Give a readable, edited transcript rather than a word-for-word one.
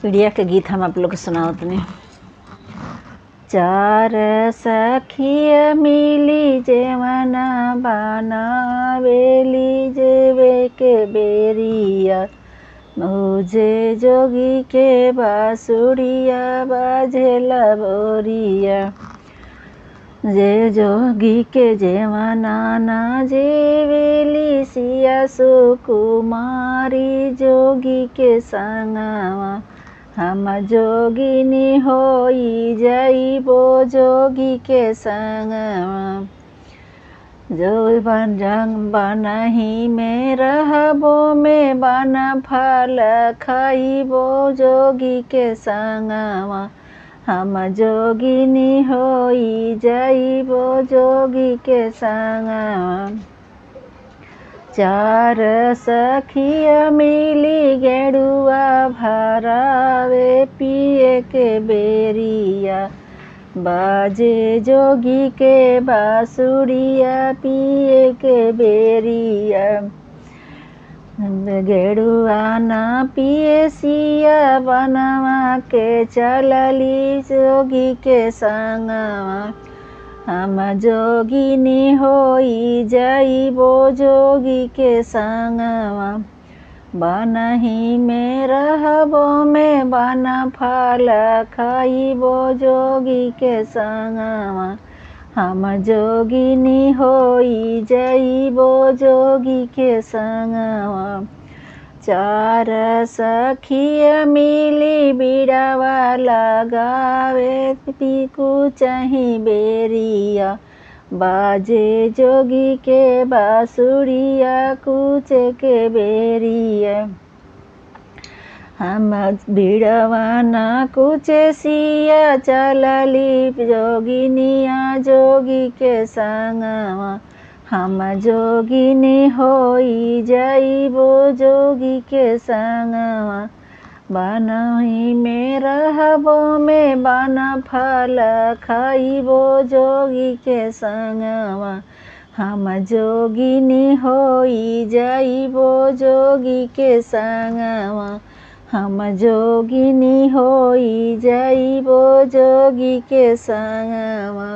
पीड़िया के गीत हम आप लोग के सुनावत नहीं। चार सखिया मिली जेवना बनावेली जेवे के बेरिया, मुझे जोगी के बांसुरिया बाजेला बोरिया। जे जोगी के जेवना ना जेवेली सिया सुकुमारी, जोगी के संगवा हम जोगिनी होई जाइबो जोगी के संगवा। जो बनही में रहबो में बन फल खाइबो जोगी के संगवा, हम जोगिनी होई जाइबो जोगी के संगवा। चार सखिया मिली गेड़ुआ भरावे पिए के बेरिया, बाजे जोगी के बांसुरिया पिए के बेरिया। गेड़ुआ ना पिए सिया बनवा के चलली जोगी के संगवा, हम जोगिनी होई जाइबो जोगी के संगवा। बनही में रहबो में बन फल खाइबो जोगी के संगवा, हम जोगिनी होई जाइबो जोगी के संगवा। चार सखिया मिली बीड़ावा लगावे पीकू चाही बेरिया, बाजे जोगी के बांसुरिया कूचे के बेरिया। हम बीड़वा ना कूचे सिया चलली जोगिनिया जोगी के संगवा, हम जोगिनी होई जाइबो जोगी के संगवा। बनही में रहबो में बन फल खाइबो जोगी के संगवा, हम जोगिनी होई जाइबो जोगी के संगवा, हम जोगिनी होई जाइबो जोगी के संगवा।